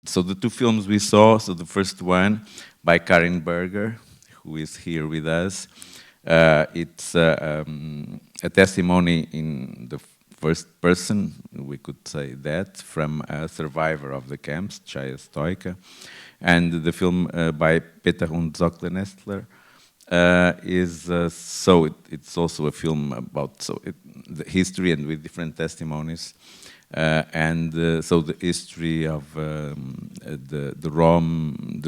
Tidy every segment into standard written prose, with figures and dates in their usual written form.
so the two films we saw, so the first one by Karin Berger, who is here with us, it's a testimony in the first person, we could say that, from a survivor of the camps, Chaya Stoica. And the film by Peter und Zockler-Nestler is, it's also a film about the history and with different testimonies. So the history of the Rom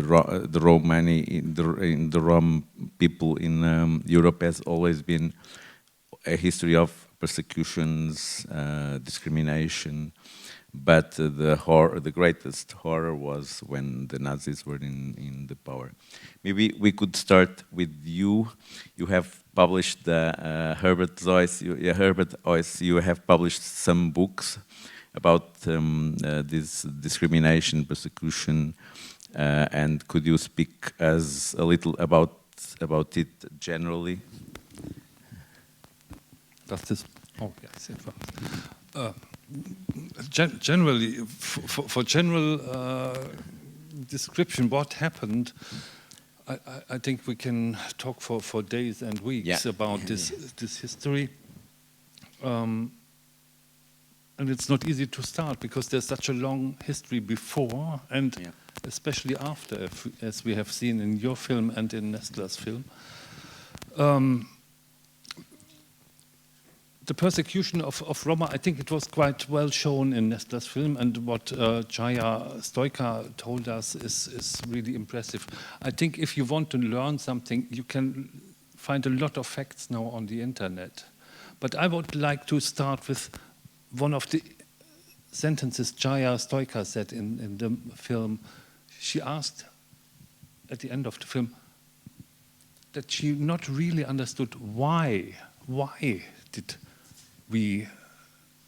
people in Europe has always been a history of persecutions, discrimination, but the greatest horror was when the Nazis were in the power. Maybe we could start with you. You have published Herbert Heiss, you have published some books about this discrimination, persecution, and could you speak us a little about it generally? Does this? Oh yes, it works. Generally, for general description, what happened, I think we can talk for days and weeks about this history. And it's not easy to start because there's such a long history before and especially after, as we have seen in your film and in Nestler's film. The persecution of Roma, I think it was quite well shown in Nestler's film, and what Chaya Stoica told us is really impressive. I think if you want to learn something, you can find a lot of facts now on the internet. But I would like to start with one of the sentences Chaya Stoica said in the film. She asked at the end of the film that she not really understood why did we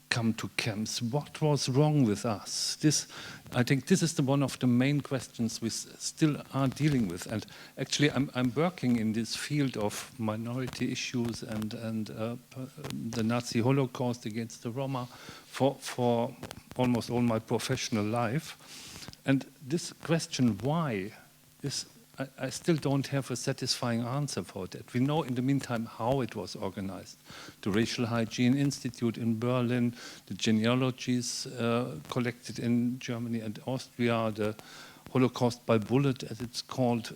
come to camps? What was wrong with us? I think this is one of the main questions we still are dealing with. And actually, I'm working in this field of minority issues and the Nazi Holocaust against the Roma for almost all my professional life. And this question, why, I still don't have a satisfying answer for that. We know in the meantime how it was organized. The Racial Hygiene Institute in Berlin, the genealogies collected in Germany and Austria, the Holocaust by bullet, as it's called,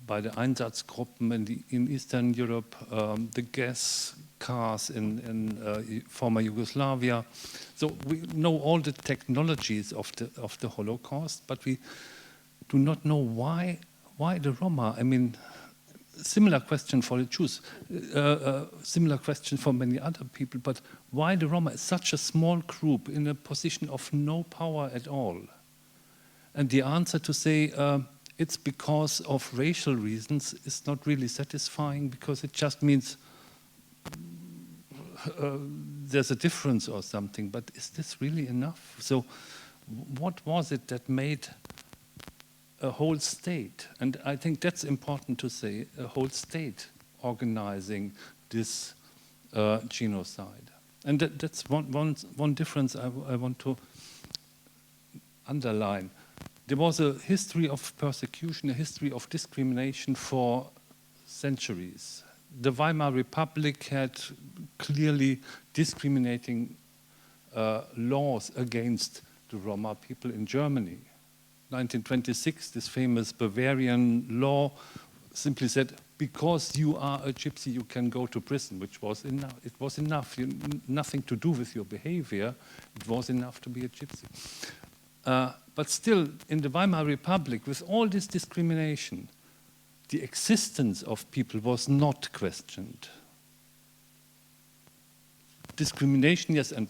by the Einsatzgruppen in Eastern Europe, the gas cars in former Yugoslavia. So we know all the technologies of the Holocaust, but we do not know why the Roma. I mean, similar question for the Jews, similar question for many other people, but why the Roma is such a small group in a position of no power at all? And the answer to say it's because of racial reasons is not really satisfying, because it just means there's a difference or something, but is this really enough? So what was it that made a whole state, and I think that's important to say, a whole state organizing this genocide? And that's one difference I want to underline. There was a history of persecution, a history of discrimination for centuries. The Weimar Republic had clearly discriminating laws against the Roma people in Germany. 1926, this famous Bavarian law simply said, because you are a gypsy, you can go to prison, which was enough. It was enough. Nothing to do with your behavior. It was enough to be a gypsy. But still, in the Weimar Republic, with all this discrimination, the existence of people was not questioned. Discrimination, yes, and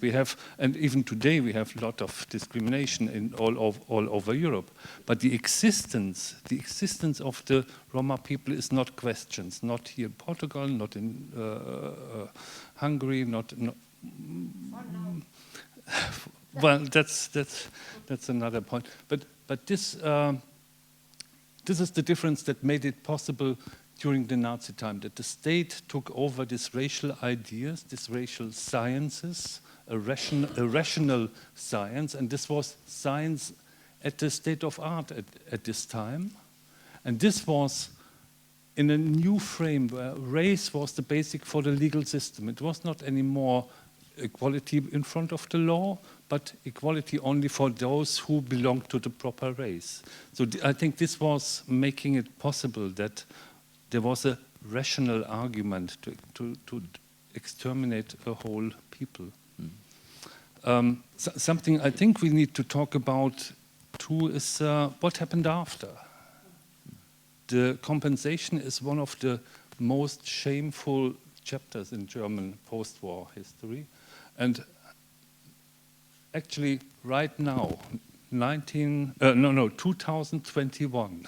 even today we have a lot of discrimination in all over Europe. But the existence of the Roma people is not questioned. Not here in Portugal, not in Hungary, not. Well, that's another point. But this is the difference that made it possible during the Nazi time, that the state took over these racial ideas, these racial sciences, a rational science, and this was science at the state of art at this time. And this was in a new frame where race was the basic for the legal system. It was not anymore equality in front of the law, but equality only for those who belong to the proper race. So I think this was making it possible that there was a rational argument to exterminate a whole people. Something I think we need to talk about too is what happened after. The compensation is one of the most shameful chapters in German post-war history. And actually, right now, 2021,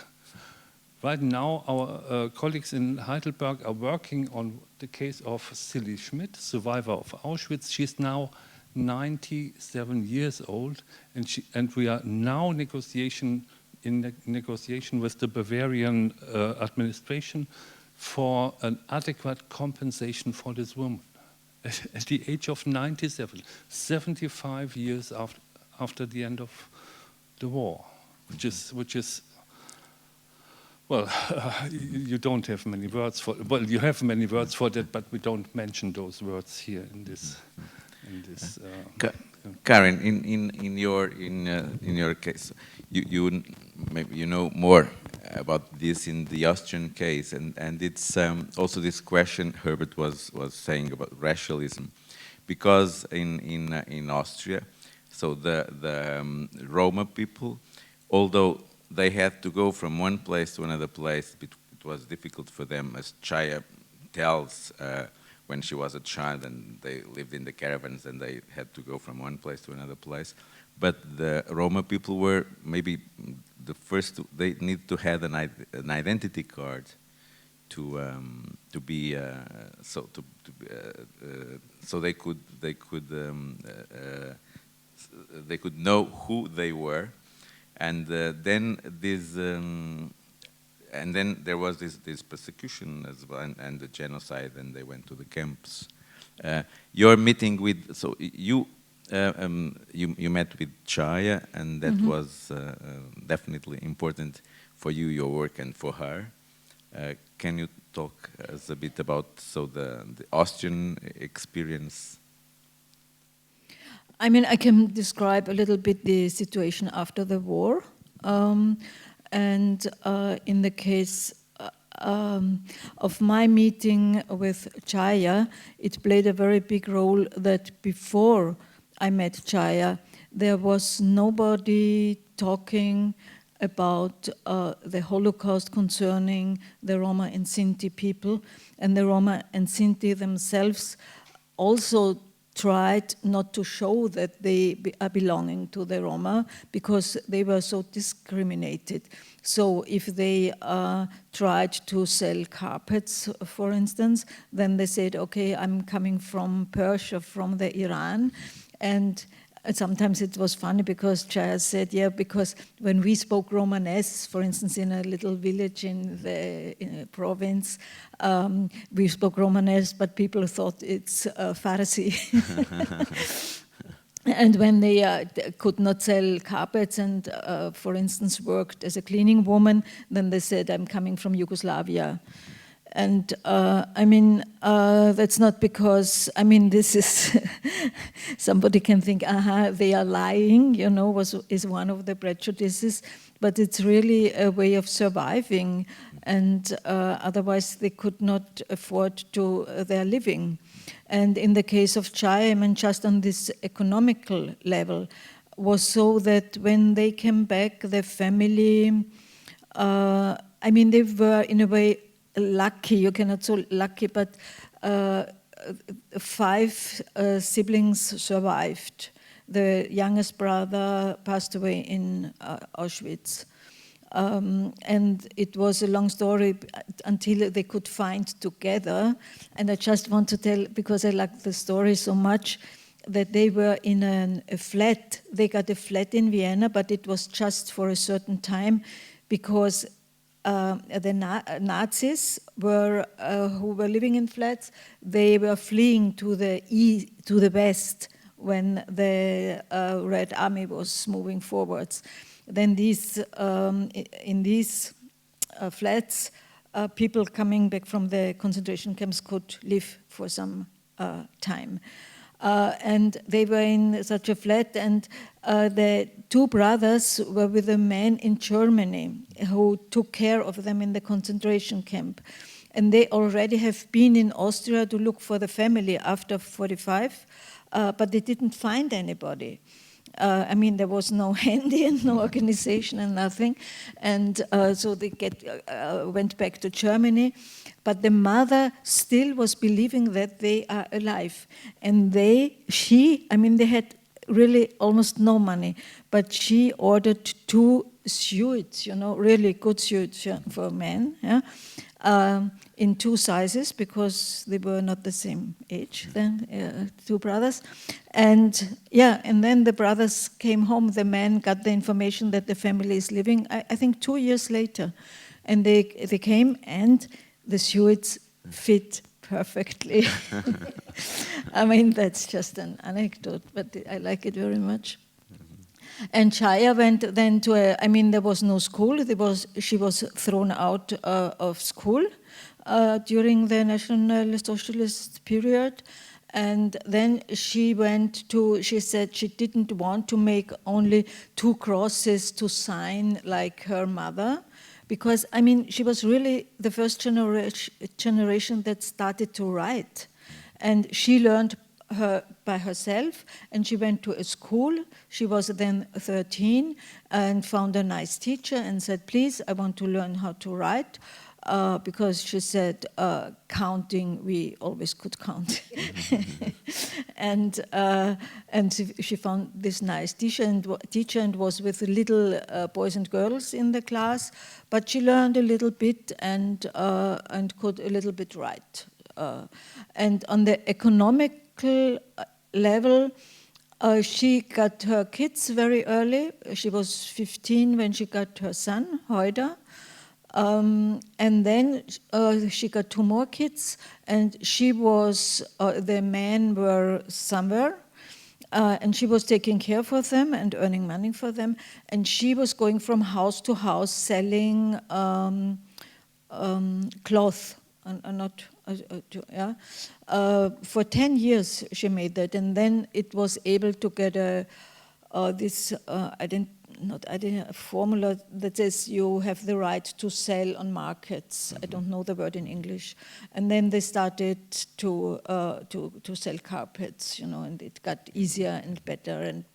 right now our colleagues in Heidelberg are working on the case of Silly Schmidt, survivor of Auschwitz. She's now 97 years old, and we are now in negotiation with the Bavarian administration for an adequate compensation for this woman. At the age of 97, 75 years after the end of the war, which is well, you don't have many words for. Well, you have many words for that, but we don't mention those words here in this. Karin, in your case, you know more about this in the Austrian case, and it's also this question Herbert was saying about racialism, because in Austria, so the Roma people, although they had to go from one place to another place, it was difficult for them, as Chaya tells, when she was a child and they lived in the caravans and they had to go from one place to another place. But the Roma people were maybe the first. They need to have an identity card to be so they could know who they were, and then there was this persecution as well, and the genocide, and they went to the camps. Your meeting with, so you met with Chaya, and that was definitely important for you, your work, and for her. Can you talk us a bit about the Austrian experience? I mean, I can describe a little bit the situation after the war. And in the case of my meeting with Chaya, it played a very big role that before I met Chaya, there was nobody talking about the Holocaust concerning the Roma and Sinti people. And the Roma and Sinti themselves also tried not to show that they are belonging to the Roma because they were so discriminated. So if they tried to sell carpets, for instance, then they said, okay, I'm coming from Persia, from the Iran. And sometimes it was funny because Chaya said, yeah, because when we spoke Romanes, for instance, in a little village in the province, we spoke Romanes, but people thought it's Farsi. And when they could not sell carpets and, for instance, worked as a cleaning woman, then they said, I'm coming from Yugoslavia. And I mean, that's not because, I mean, this is, somebody can think, they are lying, you know, is one of the prejudices, but it's really a way of surviving, and otherwise they could not afford their living. And in the case of Chaya, I mean, just on this economical level, was so that when they came back, their family, I mean, they were in a way lucky, you cannot say lucky, but 5 siblings survived. The youngest brother passed away in Auschwitz. And it was a long story until they could find together. And I just want to tell, because I like the story so much, that they were in a flat. They got a flat in Vienna, but it was just for a certain time because the Nazis were who were living in flats. They were fleeing to the west, when the Red Army was moving forwards. Then these, in these flats, people coming back from the concentration camps could live for some time. And they were in such a flat, and the two brothers were with a man in Germany who took care of them in the concentration camp. And they already have been in Austria to look for the family after 45, but they didn't find anybody. I mean, there was no handy and no organization and nothing. And so they went back to Germany. But the mother still was believing that they are alive. And they had really almost no money. But she ordered 2 suits, you know, really good suits for men, yeah? In 2 sizes, because they were not the same age then, 2 brothers. And yeah, and then the brothers came home. The man got the information that the family is living, I think 2 years later. And they came, and the suits fit perfectly. I mean, that's just an anecdote, but I like it very much. And Chaya went then to there was no school. She was thrown out of school during the National Socialist period. And then she said she didn't want to make only 2 crosses to sign like her mother, because, I mean, she was really the first generation that started to write. And she learned by herself, and she went to a school. She was then 13 and found a nice teacher and said, please, I want to learn how to write, because she said, counting, we always could count. And she found this nice teacher and was with little boys and girls in the class, but she learned a little bit and could a little bit write. And on the economical level, she got her kids very early. She was 15 when she got her son, Heuder. And then she got 2 more kids, and she was, the men were somewhere, and she was taking care for them and earning money for them, and she was going from house to house selling cloth, for 10 years she made that, and then it was able to get a formula that says you have the right to sell on markets. I don't know the word in English. And then they started to sell carpets, you know, and it got easier and better, and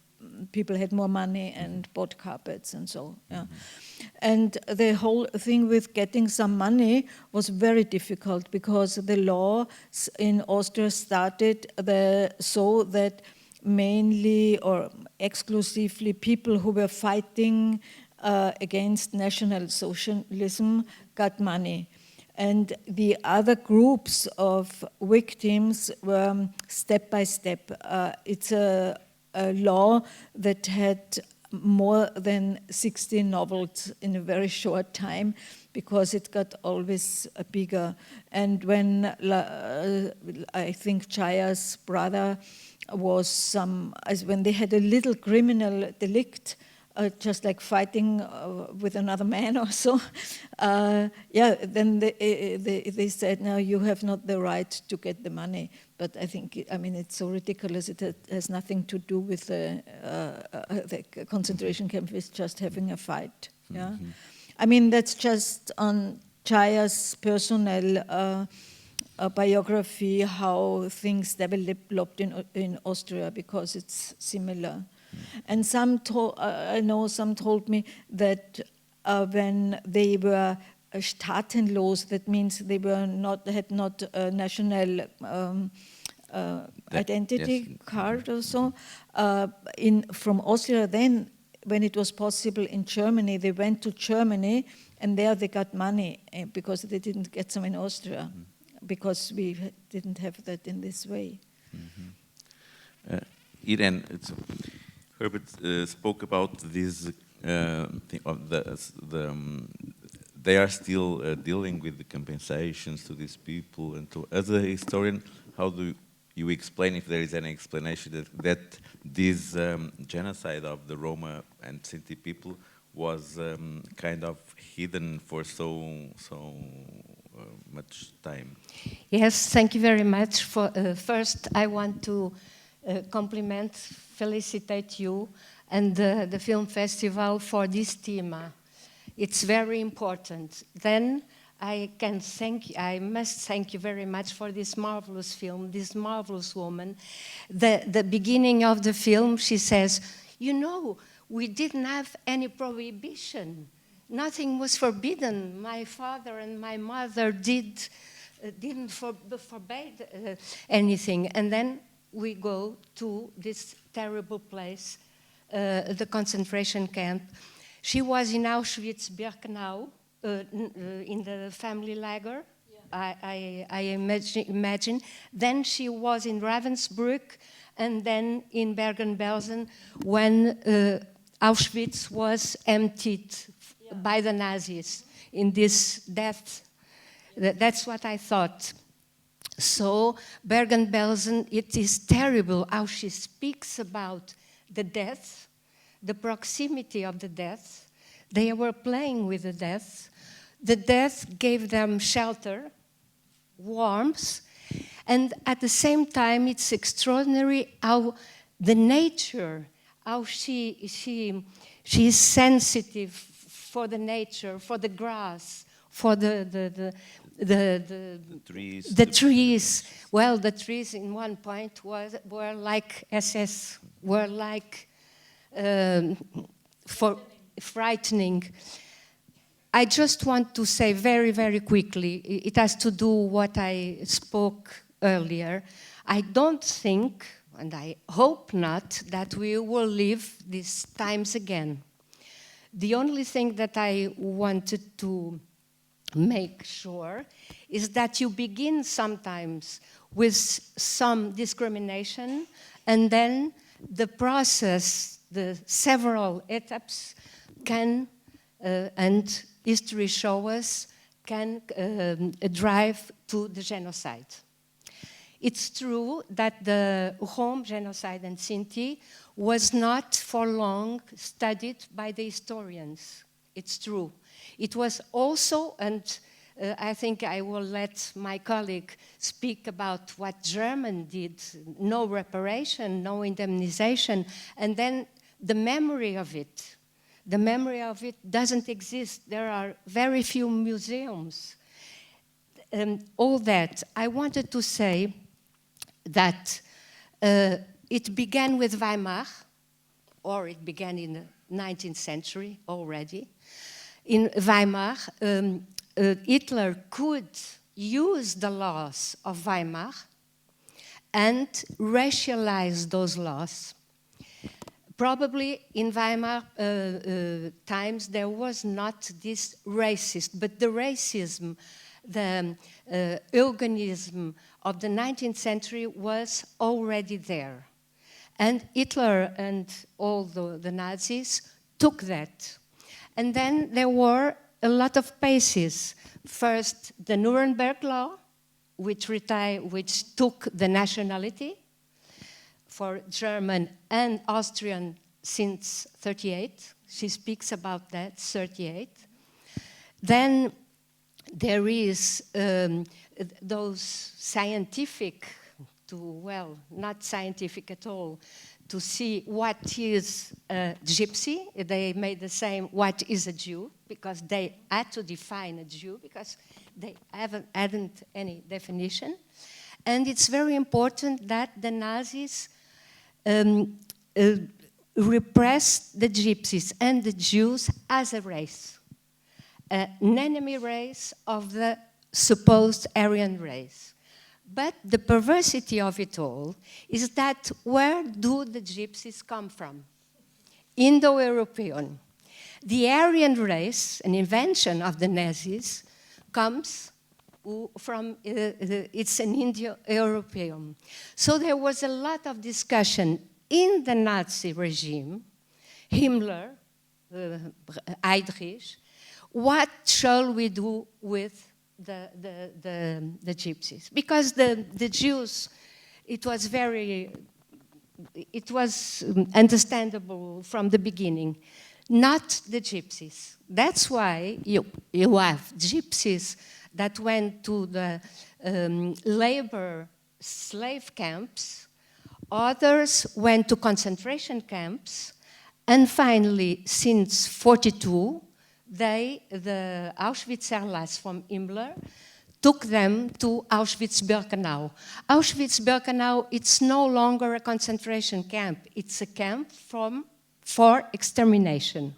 people had more money and bought carpets and so, yeah. And the whole thing with getting some money was very difficult, because the law in Austria started so that mainly or exclusively people who were fighting against National Socialism got money. And the other groups of victims were step by step. It's a law that had more than 60 novels in a very short time, because it got always bigger. And when I think Chaya's brother was when they had a little criminal delict, just like fighting with another man or so, then they said, no, you have not the right to get the money. But I think, it's so ridiculous. It has nothing to do with the concentration camp. It's just having a fight. Yeah, that's just on Chaya's personal biography, how things developed in Austria, because it's similar. And some told me that when they were staatenlos, that means they had not a national identity card or so. From Austria, then when it was possible in Germany, they went to Germany, and there they got money because they didn't get some in Austria, because we didn't have that in this way. Irene, Herbert spoke about this thing of they are still dealing with the compensations to these people, and to, as a historian, how do you explain, if there is any explanation, that this genocide of the Roma and Sinti people was kind of hidden for so much time. Yes, thank you very much. First, I want to felicitate you and the film festival for this theme. It's very important. Then I must thank you very much for this marvelous film, this marvelous woman. The beginning of the film, she says, you know, we didn't have any prohibition. Nothing was forbidden. My father and my mother didn't forbade anything. And then we go to this terrible place, the concentration camp. She was in Auschwitz-Birkenau, in the family lager, yeah. I imagine. Then she was in Ravensbrück, and then in Bergen-Belsen when Auschwitz was emptied by the Nazis in this death. That's what I thought. So Bergen-Belsen, it is terrible how she speaks about the death, the proximity of the death. They were playing with the death. The death gave them shelter, warmth, and at the same time it's extraordinary how the nature, how she is sensitive for the nature, for the grass, for the trees. Well, the trees in one point were like SS, were like frightening. I just want to say very, very quickly, it has to do what I spoke earlier. I don't think, and I hope not, that we will live these times again. The only thing that I wanted to make sure is that you begin sometimes with some discrimination, and then the process, the several etaps can, and history shows us, can drive to the genocide. It's true that the Rom genocide and Sinti was not for long studied by the historians. It's true. It was also, and I think I will let my colleague speak about what Germany did, no reparation, no indemnization, and then the memory of it. The memory of it doesn't exist. There are very few museums. All that. I wanted to say that it began with Weimar, or it began in the 19th century already. In Weimar, Hitler could use the laws of Weimar and racialize those laws. Probably in Weimar times there was not this racist, but the racism, the eugenism of the 19th century was already there. And Hitler and all the Nazis took that. And then there were a lot of paces. First, the Nuremberg Law, which took the nationality for German and Austrian since 38. She speaks about that, 38. Then there is those scientific, well, not scientific at all, to see what is a gypsy. They made the same, what is a Jew, because they had to define a Jew, because they hadn't any definition. And it's very important that the Nazis repressed the gypsies and the Jews as a race, an enemy race of the supposed Aryan race. But the perversity of it all is that where do the gypsies come from? Indo-European. The Aryan race, an invention of the Nazis, comes from, it's an Indo-European. So there was a lot of discussion in the Nazi regime, Himmler, Heydrich, what shall we do with the gypsies? Because the Jews it was understandable from the beginning. Not the gypsies. That's why you have gypsies that went to the labor slave camps, others went to concentration camps, and finally, since 1942, the Auschwitz-Erlass from Himmler took them to Auschwitz-Birkenau. Auschwitz-Birkenau, it's no longer a concentration camp. It's a camp for extermination.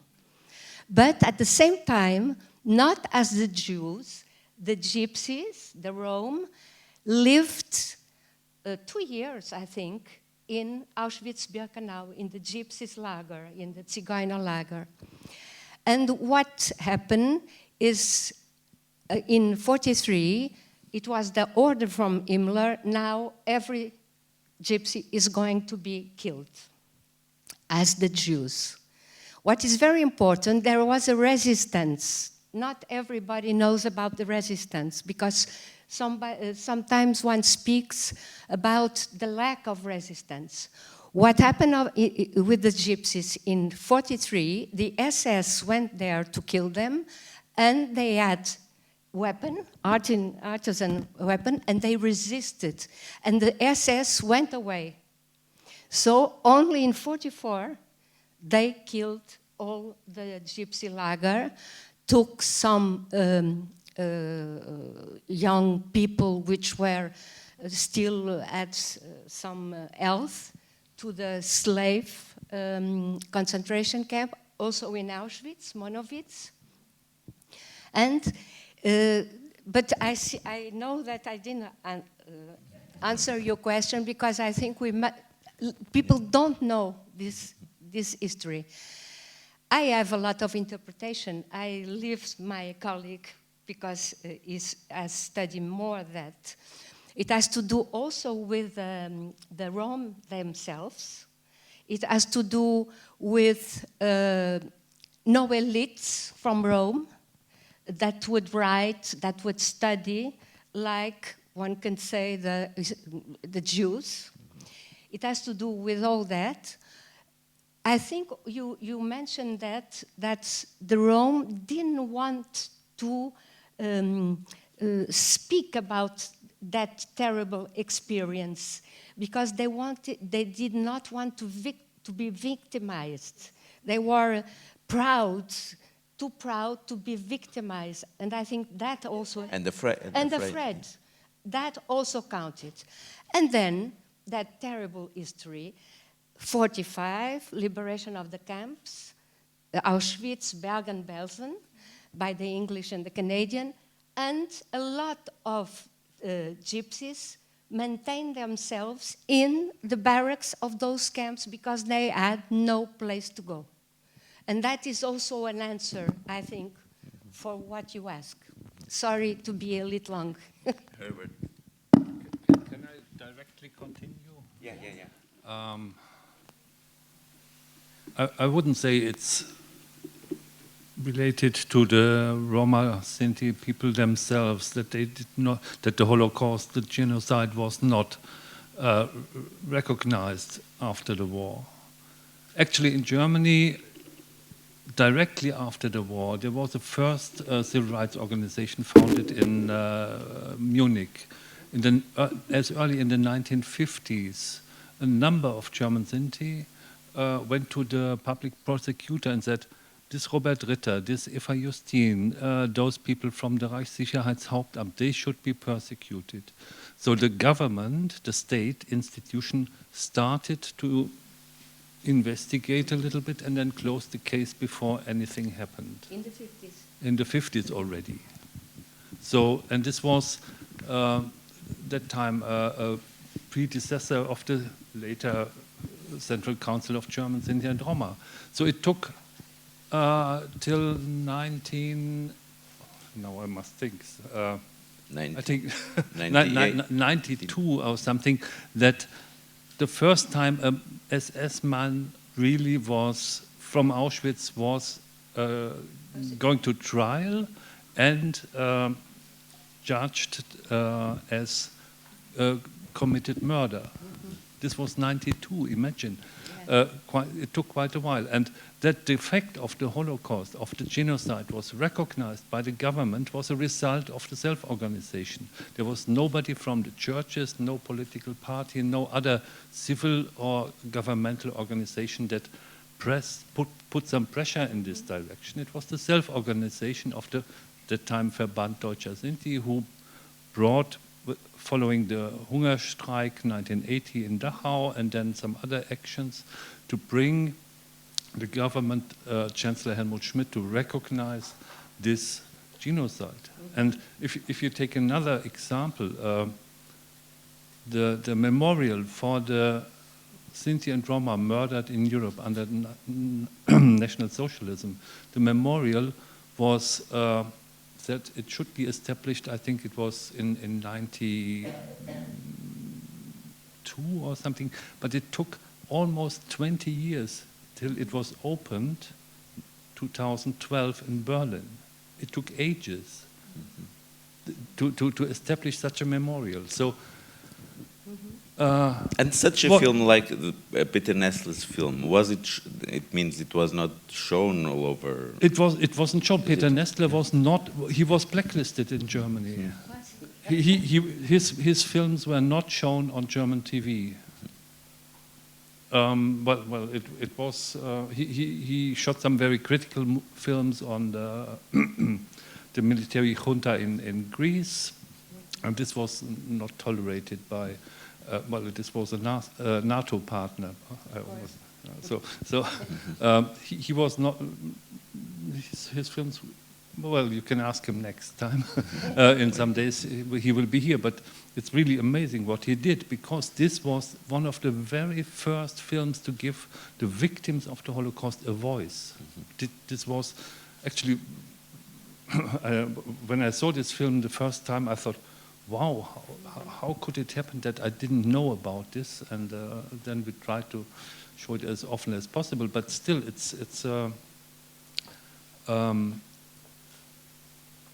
But at the same time, not as the Jews, the gypsies, the Rome, lived 2 years, I think, in Auschwitz-Birkenau, in the gypsies lager, in the Zigeuner lager. And what happened is, in 1943, it was the order from Himmler, now every gypsy is going to be killed, as the Jews. What is very important, there was a resistance. Not everybody knows about the resistance, because sometimes one speaks about the lack of resistance. What happened with the gypsies in 1943, the SS went there to kill them, and they had artisan weapon, and they resisted. And the SS went away. So only in 1944, they killed all the gypsy lager, took some young people which were still at some health to the slave concentration camp, also in Auschwitz, Monowitz. And, but I know that I didn't answer your question, because I think people don't know this history. I have a lot of interpretation. I leave my colleague, because he has studied more that. It has to do also with the Rome themselves. It has to do with no elites from Rome that would write, that would study, like one can say the Jews. It has to do with all that. I think you mentioned that the Rome didn't want to speak about that terrible experience, because they did not want to be victimized. They were too proud to be victimized, and I think that also and the afraid. That also counted. And then that terrible history. 1945, liberation of the camps, Auschwitz, Bergen-Belsen, by the English and the Canadian, and a lot of gypsies maintained themselves in the barracks of those camps because they had no place to go. And that is also an answer, I think, for what you ask. Sorry to be a little long. Herbert. Can I directly continue? Yeah. I wouldn't say it's related to the Roma Sinti people themselves, that they did not, that the Holocaust, the genocide was not recognized after the war. Actually, in Germany, directly after the war, there was the first civil rights organization founded in Munich. As early in the 1950s, a number of German Sinti went to the public prosecutor and said, this Robert Ritter, this Eva Justin, those people from the Reichssicherheitshauptamt, they should be persecuted. So the government, the state institution, started to investigate a little bit and then closed the case before anything happened. In the 50s? In the 50s already. So, and this was that time a predecessor of the later Central Council of German Sinti and Roma. So it took till now I must think, I think 92 or something, that the first time a SS man really was, from Auschwitz, was going to trial and judged as committed murder. This was 92, imagine. It took quite a while. And that the fact of the Holocaust, of the genocide, was recognized by the government was a result of the self-organization. There was nobody from the churches, no political party, no other civil or governmental organization that put some pressure in this direction. It was the self-organization of the time Verband Deutscher Sinti, who brought, following the Hungerstreik 1980 in Dachau and then some other actions, to bring the government, Chancellor Helmut Schmidt, to recognize this genocide. And if you take another example, the memorial for the Sinti and Roma murdered in Europe under National Socialism, the memorial was that it should be established, I think it was in 92 or something, but it took almost 20 years till it was opened, 2012 in Berlin. It took ages to establish such a memorial. So. And such a film like Peter Nestle's film, was it? It means it was not shown all over. It wasn't shown. Peter Nestle was not. He was blacklisted in Germany. His films were not shown on German TV. Well, it was. He shot some very critical films on the military junta in Greece, and this was not tolerated by. Well, this was a NATO partner. He was not. His films. Well, you can ask him next time. In some days he will be here. But it's really amazing what he did, because this was one of the very first films to give the victims of the Holocaust a voice. This was actually when I saw this film the first time, I thought, wow, how could it happen that I didn't know about this? And then we try to show it as often as possible. But still, it's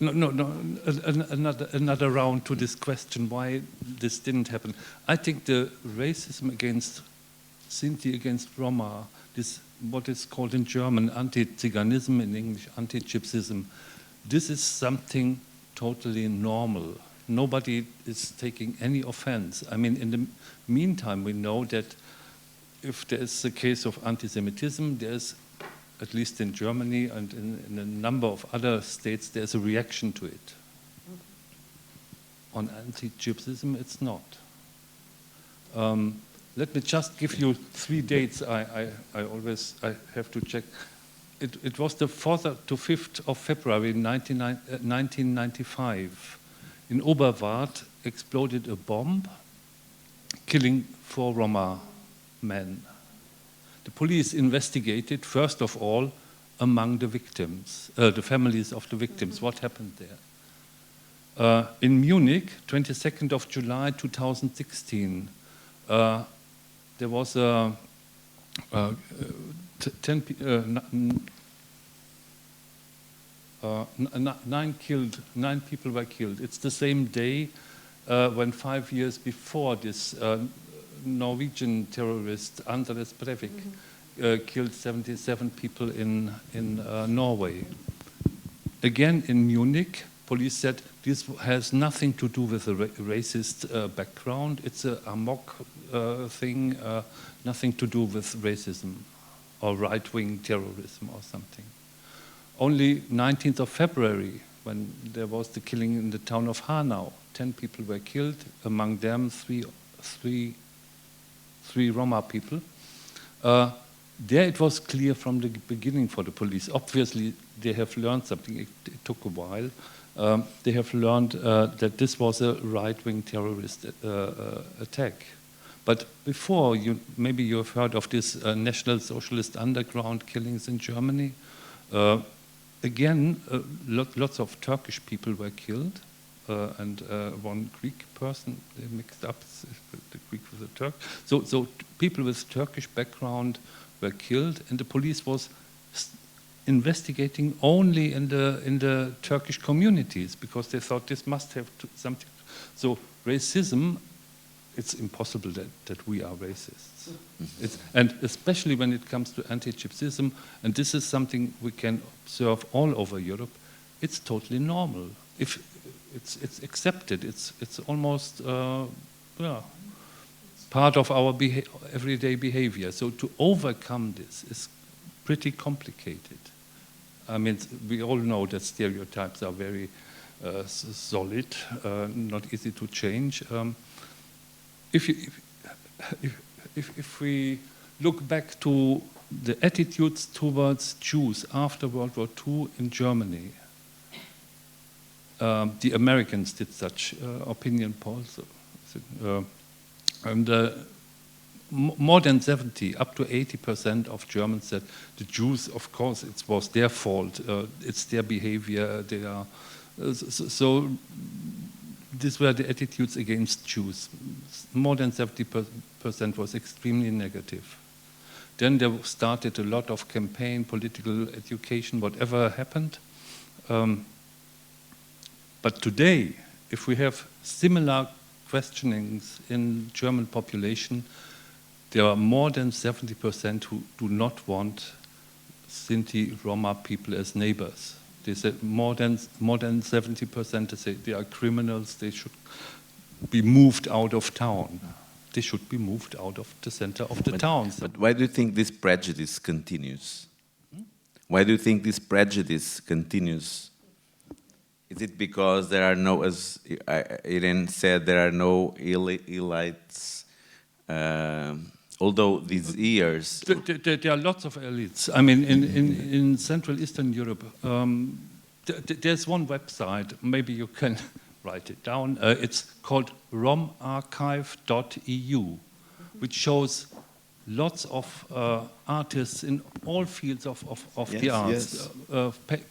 another round to this question why this didn't happen. I think the racism against Sinti, against Roma, this what is called in German anti-Ziganism, in English anti-Gypsism, this is something totally normal. Nobody is taking any offense. I mean, in the meantime, we know that if there is a case of anti-Semitism, there's, at least in Germany and in a number of other states, there's a reaction to it. On anti-Gypsism, it's not. Let me just give you 3 dates I have to check. It was the 4th to 5th of February 1995. In Oberwart exploded a bomb, killing 4 Roma men. The police investigated, first of all, among the victims, the families of the victims, what happened there. In Munich, 22nd of July 2016, there was a 9 people were killed. It's the same day when 5 years before this Norwegian terrorist Anders Breivik killed 77 people in Norway. Again in Munich, police said this has nothing to do with a racist background. It's a amok thing, nothing to do with racism or right-wing terrorism or something. Only 19th of February, when there was the killing in the town of Hanau, 10 people were killed, among them three Roma people. There it was clear from the beginning for the police. Obviously, they have learned something. It took a while. They have learned that this was a right-wing terrorist attack. But before, maybe you have heard of this National Socialist Underground killings in Germany. Again, lots of Turkish people were killed, and one Greek person, they mixed up the Greek with the Turk. So people with Turkish background were killed, and the police was investigating only in the Turkish communities because they thought this must have something. So racism it's impossible that we are racists. And especially when it comes to anti-Gypsyism, and this is something we can observe all over Europe, it's totally normal. If it's accepted, it's almost part of our everyday behavior. So to overcome this is pretty complicated. I mean, we all know that stereotypes are very solid, not easy to change. If we look back to the attitudes towards Jews after World War II in Germany, the Americans did such opinion polls, and more than 70, up to 80% of Germans said the Jews, of course, it was their fault, it's their behavior, they are, so these were the attitudes against Jews. More than 70% was extremely negative. Then there started a lot of campaign, political education, whatever happened. But today, if we have similar questionings in German population, there are more than 70% who do not want Sinti Roma people as neighbors. They said more than 70% they say they are criminals, they should be moved out of town. They should be moved out of the center of the towns. But why do you think this prejudice continues? Why do you think this prejudice continues? Is it because there are no, as Irene said, there are no elites? Although these years... There are lots of elites. I mean, in Central Eastern Europe, there's one website, maybe you can write it down. It's called romarchive.eu, which shows lots of artists in all fields of the arts,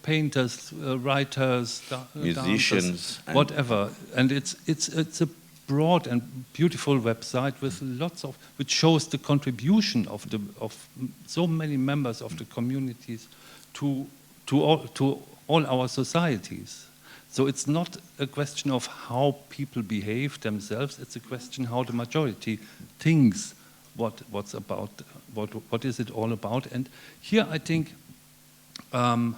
painters, writers, musicians, dancers, whatever. And it's a broad and beautiful website with lots of, which shows the contribution of so many members of the communities to all our societies. So it's not a question of how people behave themselves, it's a question how the majority thinks what is it all about. And here I think, even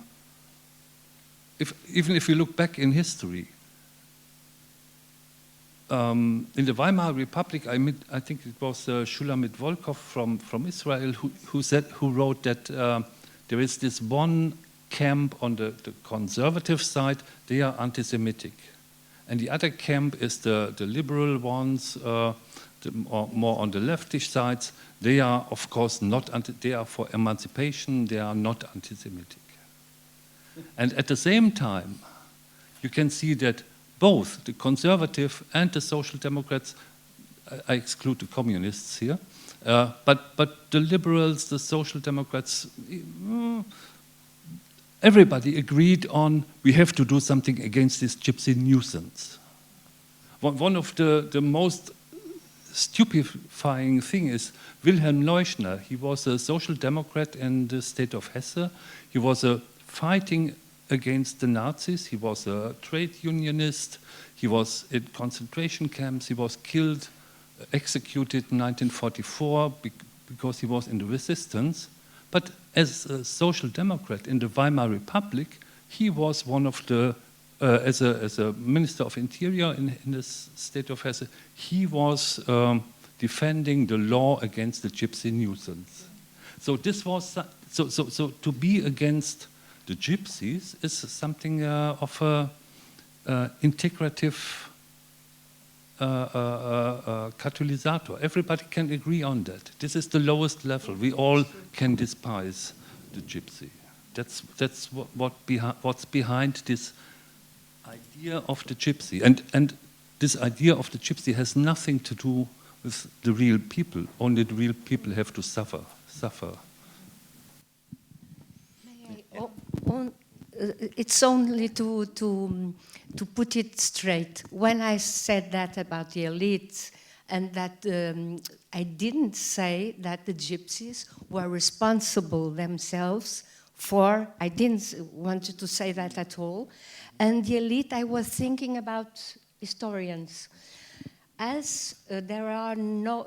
if you look back in history, in the Weimar Republic, I think it was Shulamit Volkov from Israel who wrote that there is this one camp on the conservative side, they are anti-Semitic. And the other camp is the liberal ones, more on the leftish sides. They are, of course, they are for emancipation, they are not anti-Semitic. And at the same time, you can see that both the conservative and the social democrats, I exclude the communists here, but the liberals, the social democrats, everybody agreed on we have to do something against this gypsy nuisance. One of the most stupefying thing is Wilhelm Leuschner. He was a social democrat in the state of Hesse. He was fighting against the Nazis. He was a trade unionist. He was in concentration camps. He was killed, executed in 1944 because he was in the resistance. But as a social democrat in the Weimar Republic, he was one of the, as a minister of interior in the state of Hesse, he was defending the law against the gypsy nuisance. So this was, so to be against the gypsies is something of a integrative catalysator. Everybody can agree on that. This is the lowest level. We all can despise the gypsy. That's what's behind this idea of the gypsy. And this idea of the gypsy has nothing to do with the real people. Only the real people have to suffer. It's only to put it straight. When I said that about the elites, and that I didn't say that the gypsies were responsible themselves for, I didn't want to say that at all. And the elite, I was thinking about historians. as there are no,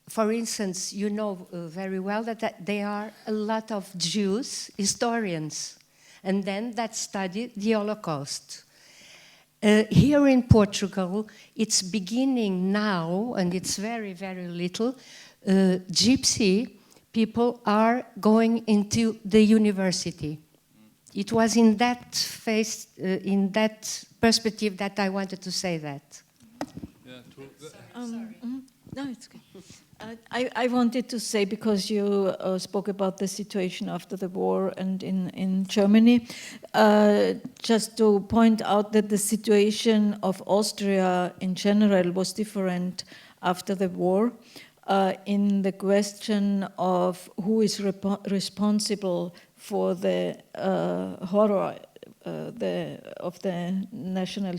for instance, you know very well that there are a lot of Jews historians, and then that study the Holocaust. Here in Portugal, it's beginning now, and it's very, very little. Gypsy people are going into the university. It was in that phase, in that perspective that I wanted to say that. No, it's okay. I wanted to say, because you spoke about the situation after the war and in Germany, just to point out that the situation of Austria in general was different after the war. In the question of who is responsible for the horror of the National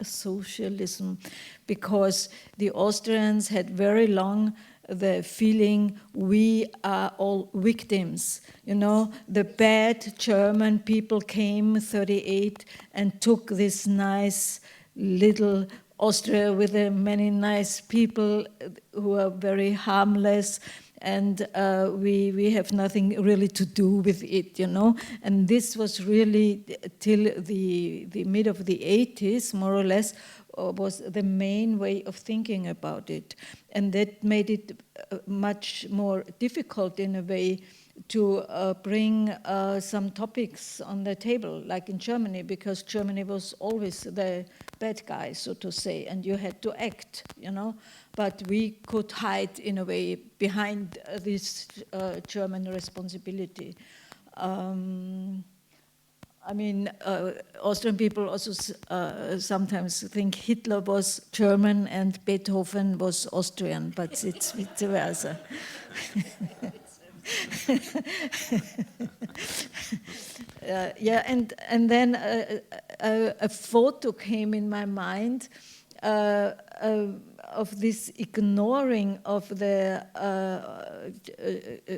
Socialism, because the Austrians had very long the feeling we are all victims. You know, the bad German people came 38 and took this nice little Austria with many nice people who are very harmless, and we have nothing really to do with it, you know. And this was really till the mid of the 80s, more or less, was the main way of thinking about it. And that made it much more difficult in a way to bring some topics on the table, like in Germany, because Germany was always the bad guy, so to say, and you had to act, you know. But we could hide, in a way, behind this German responsibility. I mean, Austrian people also sometimes think Hitler was German and Beethoven was Austrian, but it's vice versa. Yeah, and then a photo came in my mind of this ignoring of the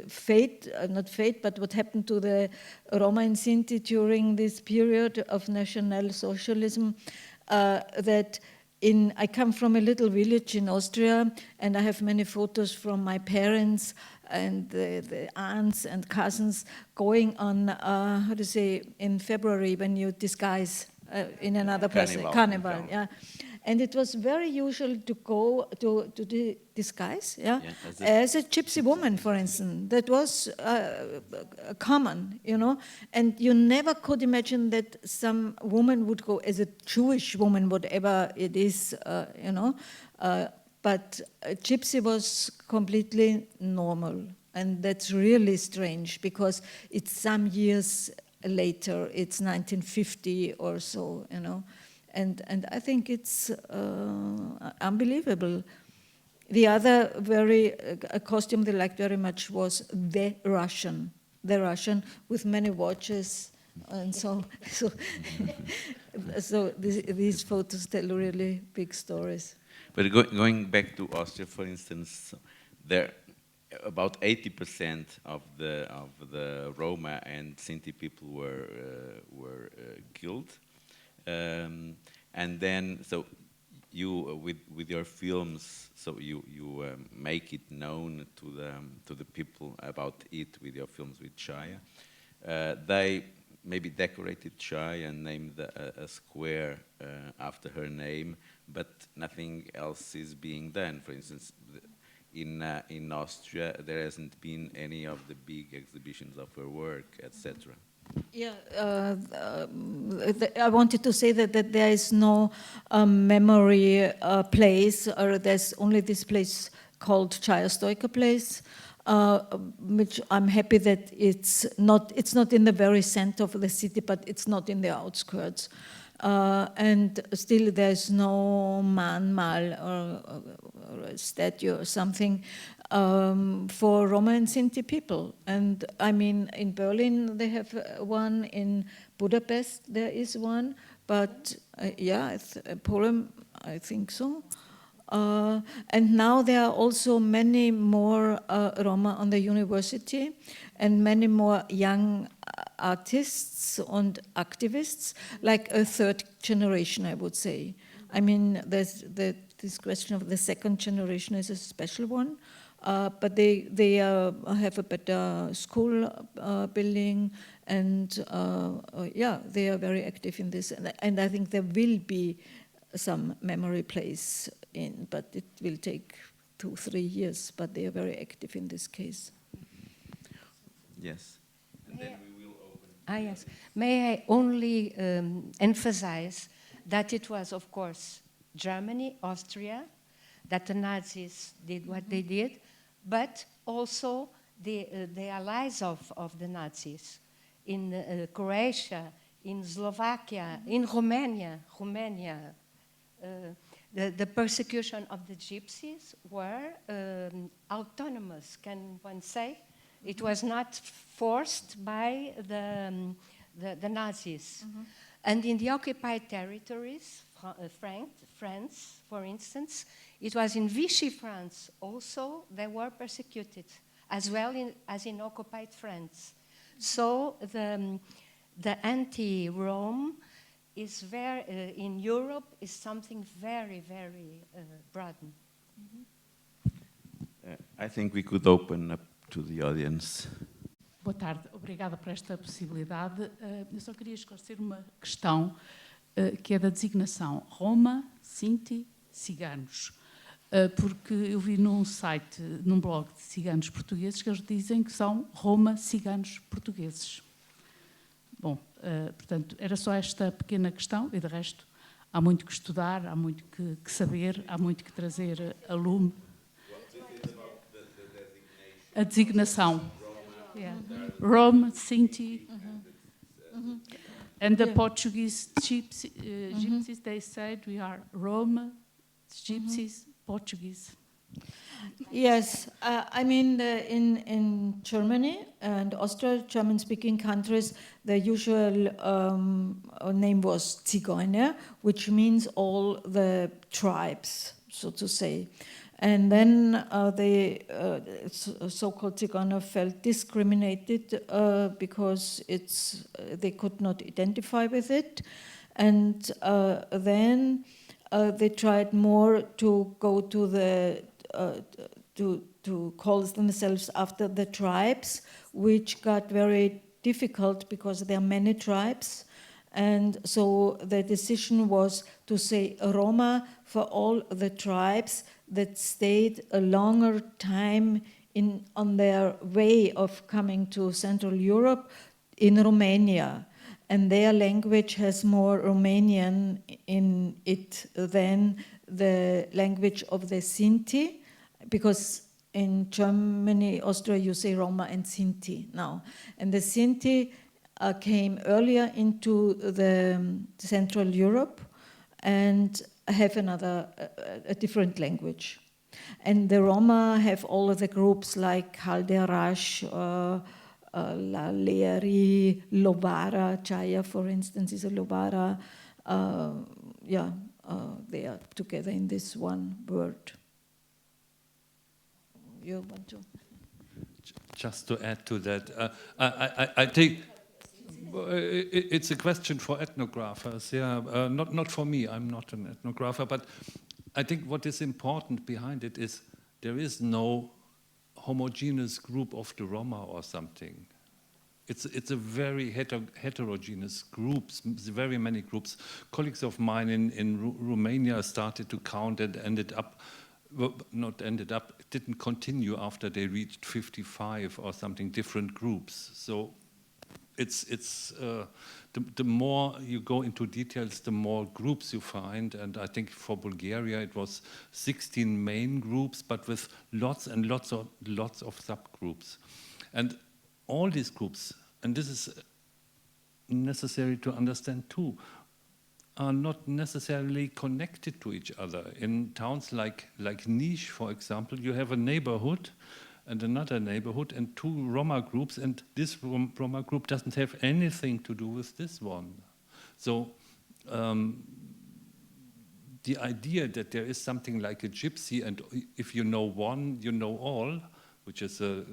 fate, not fate, but what happened to the Roma and Sinti during this period of National Socialism, that I come from a little village in Austria, and I have many photos from my parents and the aunts and cousins going on, how to say, in February when you disguise in another place, carnival, yeah. And it was very usual to go to the disguise, yeah, as a gypsy woman, for instance. That was common, you know. And you never could imagine that some woman would go as a Jewish woman, whatever it is, you know. But gypsy was completely normal. And that's really strange, because it's some years later, it's 1950 or so, you know. And I think it's unbelievable. The other a costume they liked very much was the Russian with many watches, and so these photos tell really big stories. But going back to Austria, for instance, there about 80% of the Roma and Sinti people were killed. And then, so you with your films, so you make it known to the people about it with your films with Chaya. They maybe decorated Chaya and named a square after her name, but nothing else is being done. For instance, in Austria, there hasn't been any of the big exhibitions of her work, etc. Yeah, I wanted to say that there is no memory place, or there's only this place called Chaya Stoica Place, which I'm happy that it's not in the very center of the city, but it's not in the outskirts. And still there's no Mahnmal or a statue or something for Roma and Sinti people. And I mean, in Berlin they have one, in Budapest there is one, but yeah, Poland, I think so. And now there are also many more Roma on the university, and many more young artists and activists, like a third generation, I would say. I mean, there's this question of the second generation is a special one. But they have a better school building, and yeah, they are very active in this. And I think there will be some memory place in, but it will take 2-3 years, but they are very active in this case. Yes. And then we will open. Yes. May I only emphasize that it was, of course, Germany, Austria, that the Nazis did what they did, but also the allies of the Nazis in Croatia, in Slovakia, in Romania. The persecution of the gypsies were autonomous, can one say? It was not forced by the Nazis. Mm-hmm. And in the occupied territories, France, for instance, it was in Vichy France also they were persecuted, as well as in occupied France. So the anti-Rome is in Europe is something very, very broad. Mm-hmm. I think we could open up to the audience. Boa tarde, obrigada por esta possibilidade. Eu só queria esclarecer uma questão que é da designação Roma, Sinti, ciganos. Porque eu vi num site, num blog de ciganos portugueses, que eles dizem que são Roma, ciganos portugueses. Bom, portanto, era só esta pequena questão e de resto há muito que estudar, há muito que saber, há muito que trazer a lume. A designação. Yeah. Rome, Sinti, and the Portuguese gypsies, they said we are Rome, gypsies, Portuguese. Yes, I mean in Germany and Austria, German-speaking countries, the usual name was Zigeuner, which means all the tribes, so to say. And then the so-called Zigeuner felt discriminated because they could not identify with it. And then they tried more to go to the to call themselves after the tribes, which got very difficult because there are many tribes. And so the decision was to say Roma for all the tribes that stayed a longer time on their way of coming to Central Europe in Romania. And their language has more Romanian in it than the language of the Sinti, because in Germany, Austria, you say Roma and Sinti now. And the Sinti came earlier into the Central Europe and have a different language. And the Roma have all of the groups like Halderash, La Leari, Lovara, Chaya, for instance, is a Lovara. They are together in this one word. You want to? Just to add to that, I think it's a question for ethnographers. Yeah, not for me. I'm not an ethnographer, but I think what is important behind it is there is no homogeneous group of the Roma or something. It's a very heterogeneous groups, very many groups. Colleagues of mine in Romania started to count and it didn't continue after they reached 55 or something, different groups. So the more you go into details, the more groups you find. And I think for Bulgaria it was 16 main groups, but with lots and lots of subgroups. And all these groups, and this is necessary to understand too, are not necessarily connected to each other. In towns like Niš, for example, you have a neighborhood and another neighborhood and two Roma groups, and this Roma group doesn't have anything to do with this one. So the idea that there is something like a gypsy, and if you know one, you know all, which is a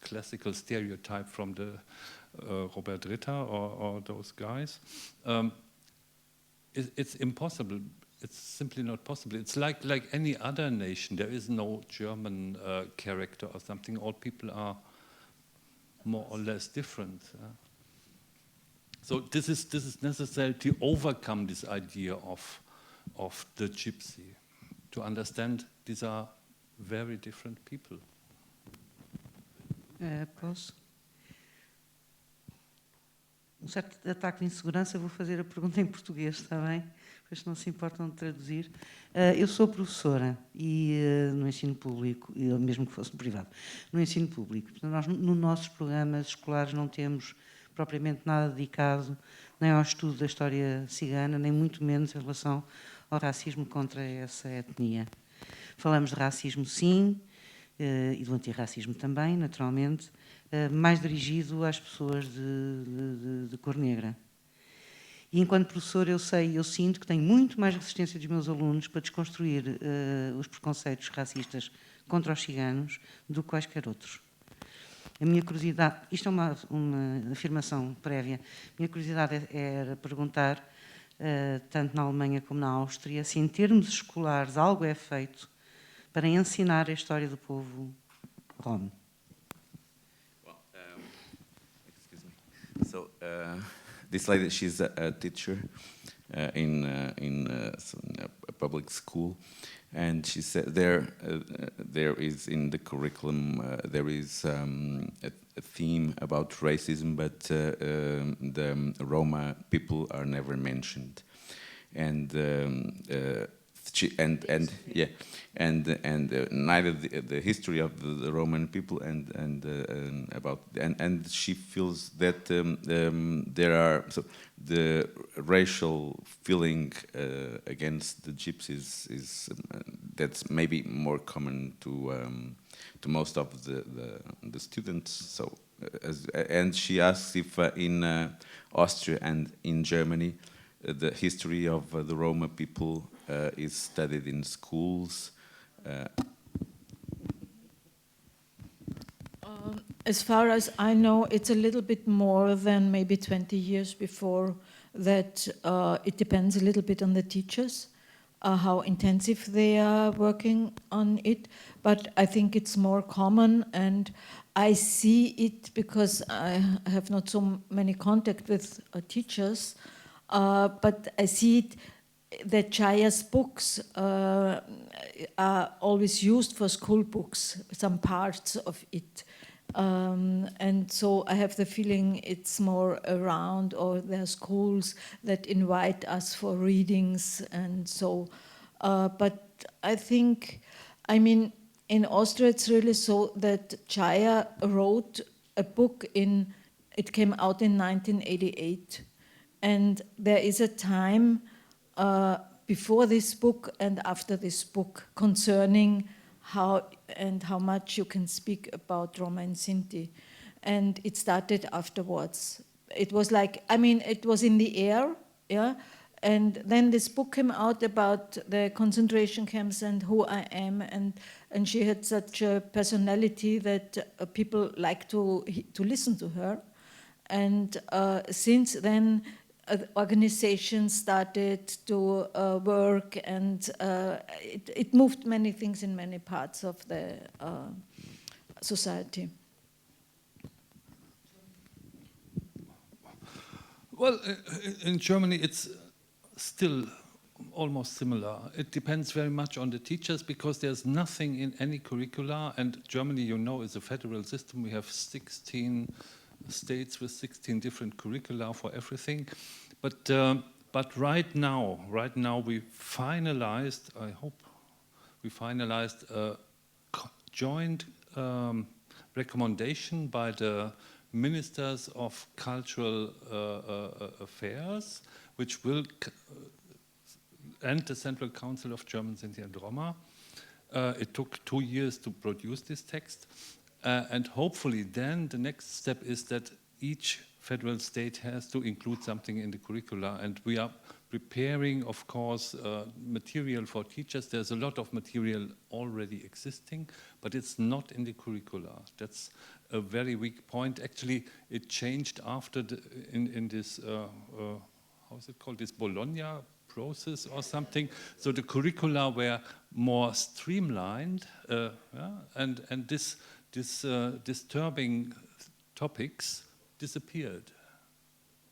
classical stereotype from the Robert Ritter or those guys, it's impossible. it's simply not possible. It's like any other nation. There is no German character or something. All people are more or less different. So this is necessary to overcome this idea of the gypsy, to understand these are very different people. Posso? Um certo ataque de insegurança, vou fazer a pergunta em português, está bem? Pois não se importam de traduzir. Eu sou professora e no ensino público, mesmo que fosse no privado, no ensino público. Portanto, nós, nos nossos programas escolares, não temos propriamente nada dedicado nem ao estudo da história cigana, nem muito menos em relação ao racismo contra essa etnia. Falamos de racismo, sim, e do antirracismo também, naturalmente, mais dirigido às pessoas de cor negra. E enquanto professor eu sinto que tenho muito mais resistência dos meus alunos para desconstruir os preconceitos racistas contra os ciganos do que quaisquer outros. A minha curiosidade, isto é uma afirmação prévia, a minha curiosidade era perguntar, tanto na Alemanha como na Áustria, se em termos escolares algo é feito para ensinar a história do povo rom. Well, excuse me. So, this lady, she's a teacher in a public school, and she said there is in the curriculum there is a theme about racism, but the Roma people are never mentioned, and neither the history of the Roman people and she feels that there are the racial feeling against the gypsies is that's maybe more common to most of the students. So and she asks if in Austria and in Germany the history of the Roma people is studied in schools. As far as I know, it's a little bit more than maybe 20 years before that. It depends a little bit on the teachers, how intensive they are working on it. But I think it's more common, and I see it because I have not so many contact with teachers, but I see it that Chaya's books are always used for school books, some parts of it. And so I have the feeling it's more around, or there are schools that invite us for readings and so. But I think, I mean, in Austria it's really so that Chaya wrote a book it came out in 1988. And there is a time before this book and after this book concerning how much you can speak about Roma and Sinti. And it started afterwards. It was like, I mean, it was in the air, yeah? And then this book came out about the concentration camps and who I am, and she had such a personality that people like to listen to her. And since then, organizations started to work, and it moved many things in many parts of the society. Well, in Germany it's still almost similar. It depends very much on the teachers, because there's nothing in any curricula, and Germany, you know, is a federal system. We have 16 states with 16 different curricula for everything. But right now we finalized, I hope we finalized a joint recommendation by the Ministers of Cultural Affairs, which will and the Central Council of German, Sinti and Roma. It took 2 years to produce this text. And hopefully then the next step is that each federal state has to include something in the curricula. And we are preparing, of course, material for teachers. There's a lot of material already existing, but it's not in the curricula. That's a very weak point. Actually, it changed after in this, how is it called, this Bologna process or something. So the curricula were more streamlined, and this disturbing topics disappeared.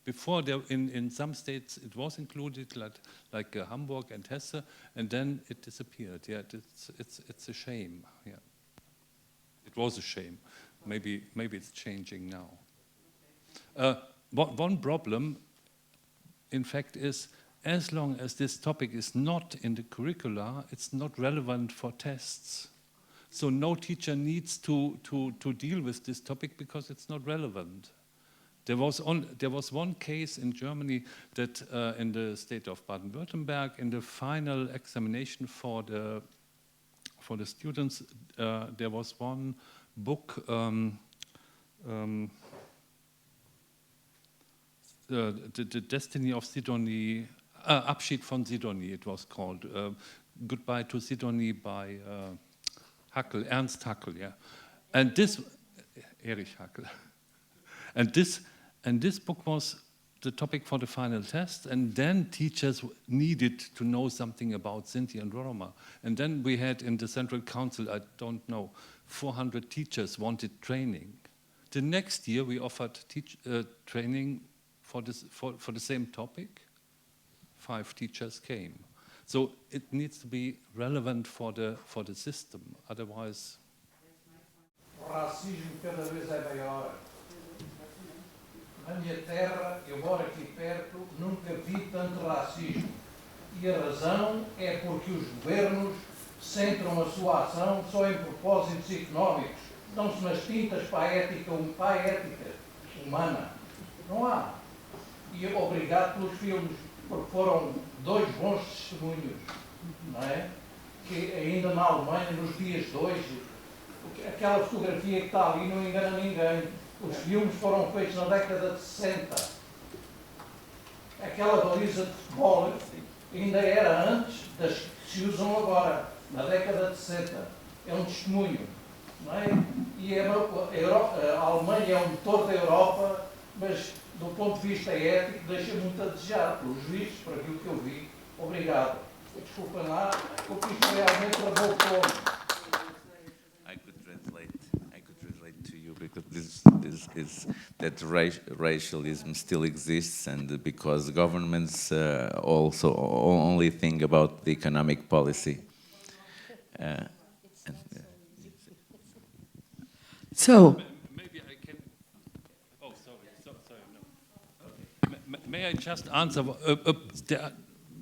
Before, in some states, it was included, like Hamburg and Hesse, and then it disappeared. Yeah, it's a shame. Yeah, it was a shame. Maybe it's changing now. One problem, in fact, is as long as this topic is not in the curricula, it's not relevant for tests. So no teacher needs to deal with this topic because it's not relevant. There was one case in Germany that in the state of Baden-Württemberg, in the final examination for the students, there was one book, the Destiny of Sidonie, Abschied von Sidonie, it was called. Goodbye to Sidonie by Hackel, Ernst Hackel, yeah. And this, Erich Hackel. And this book was the topic for the final test, and then teachers needed to know something about Sinti and Roma. And then we had in the Central Council, I don't know, 400 teachers wanted training. The next year we offered training for the same topic. 5 teachers came. So it needs to be relevant for the system, otherwise. O racismo cada vez é maior. Na minha terra, eu moro aqui perto, nunca vi tanto racismo. E a razão é porque os governos centram a sua ação só em propósitos económicos. Dão-se nas tintas para a ética humana. Não há. E obrigado pelos filmes, porque foram 2 bons testemunhos, não é? Que ainda na Alemanha, nos dias de hoje, aquela fotografia que está ali não engana ninguém. Os filmes foram feitos na década de 60. Aquela baliza de futebol ainda era antes das que se usam agora, na década de 60. É um testemunho, não é? E a Alemanha é um motor da Europa, mas do ponto de vista ético deixa muito a desejar, pelos vistos, por aquilo que eu vi. Obrigado. Desculpa lá, porque isto realmente revoltou-me. I could translate to you because this is that racialism still exists, and because governments also only think about the economic policy. So. Maybe I can. Oh, sorry, no. May I just answer?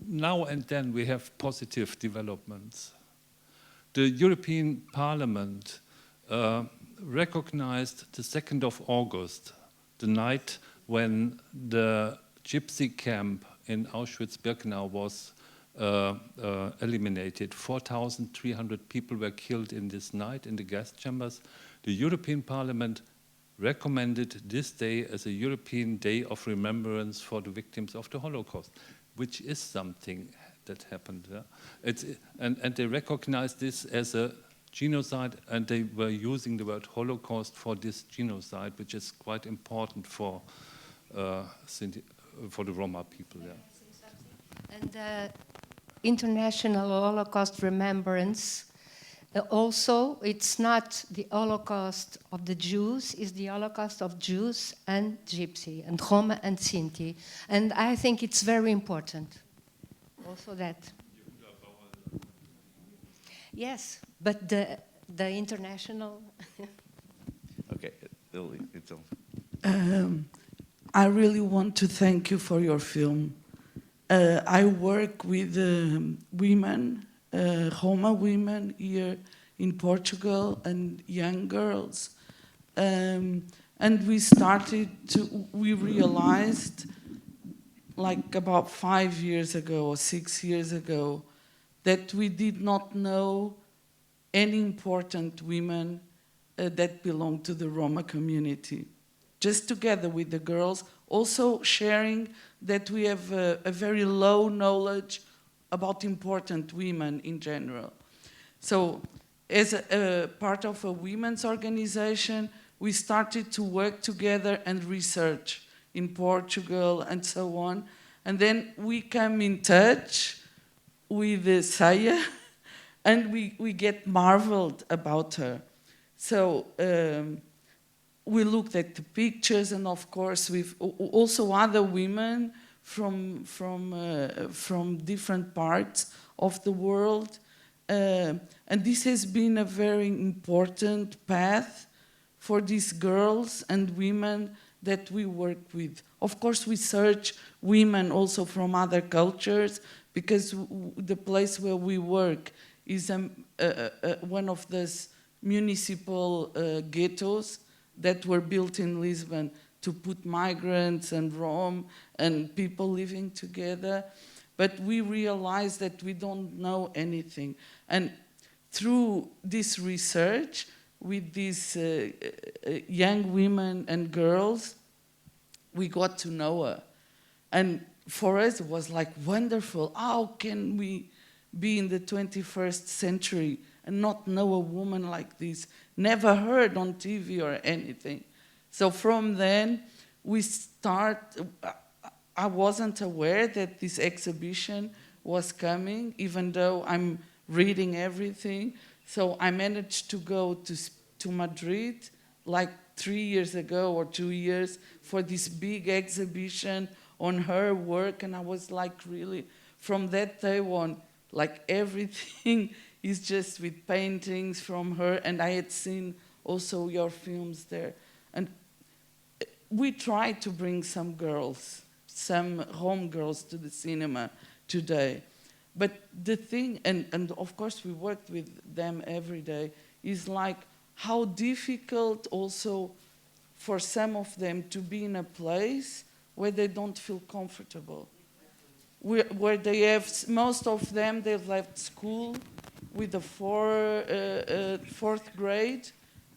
Now and then we have positive developments. The European Parliament recognized the 2nd of August, the night when the gypsy camp in Auschwitz-Birkenau was eliminated. 4,300 people were killed in this night in the gas chambers. The European Parliament recommended this day as a European Day of Remembrance for the victims of the Holocaust, which is something that happened. And they recognized this as a genocide, and they were using the word Holocaust for this genocide, which is quite important for the Roma people. Yeah. And International Holocaust Remembrance, also, it's not the Holocaust of the Jews, it's the Holocaust of Jews and Gypsy, and Roma and Sinti. And I think it's very important, also that. Yes, but the international... Okay, it's all. I really want to thank you for your film. I work with women, Roma women here in Portugal, and young girls. And we realized, like about 5 years ago or 6 years ago, that we did not know any important women that belong to the Roma community. Just together with the girls, also sharing that we have a very low knowledge about important women in general. So as a part of a women's organization, we started to work together and research in Portugal and so on. And then we come in touch with Saya, and we get marveled about her. So we looked at the pictures, and of course with also other women from different parts of the world. And this has been a very important path for these girls and women that we work with. Of course, we search women also from other cultures, because the place where we work is one of those municipal ghettos that were built in Lisbon to put migrants and Rome and people living together. But we realized that we don't know anything. And through this research, with these young women and girls, we got to know her. And for us, it was like wonderful. How can we be in the 21st century and not know a woman like this? Never heard on TV or anything. So from then, we I wasn't aware that this exhibition was coming, even though I'm reading everything. So I managed to go to Madrid like 3 years ago or 2 years for this big exhibition on her work, and I was like really, from that day on, like everything is just with paintings from her, and I had seen also your films there. And we tried to bring some girls, some Rom girls to the cinema today. But the thing, and of course we worked with them every day, is like how difficult also for some of them to be in a place where they don't feel comfortable. Where they have, most of them, they've left school with the fourth grade,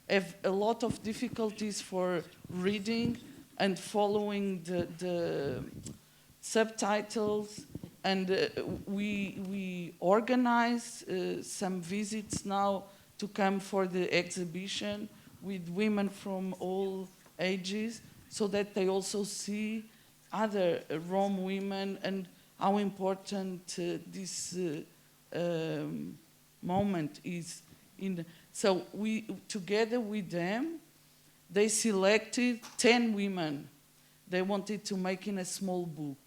have a lot of difficulties for reading and following the subtitles. And we organize some visits now to come for the exhibition with women from all ages, so that they also see other Rom women and how important this moment is. So we, together with them, they selected 10 women they wanted to make in a small book.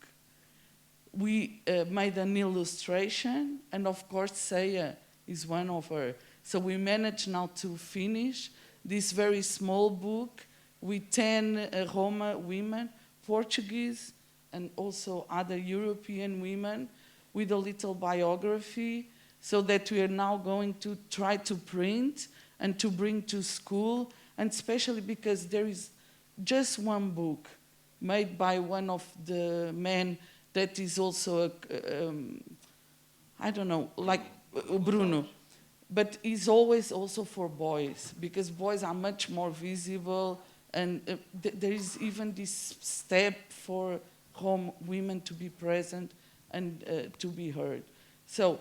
We made an illustration, and of course Saya is one of her. So we managed now to finish this very small book with 10 Roma women, Portuguese and also other European women, with a little biography, so that we are now going to try to print and to bring to school, and especially because there is just one book made by one of the men that is also, I don't know, like Bruno, but is always also for boys, because boys are much more visible, and there is even this step for Rom women to be present and to be heard. So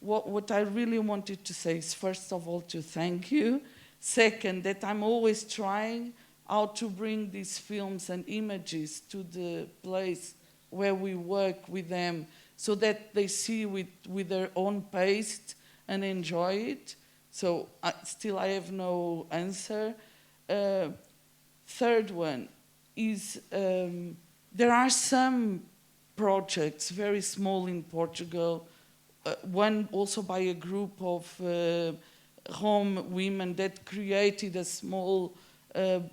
what I really wanted to say is, first of all, to thank you. Second, that I'm always trying how to bring these films and images to the place where we work with them, so that they see with their own pace and enjoy it. So still I have no answer. Third one is, there are some projects, very small in Portugal, one also by a group of Rom women that created a small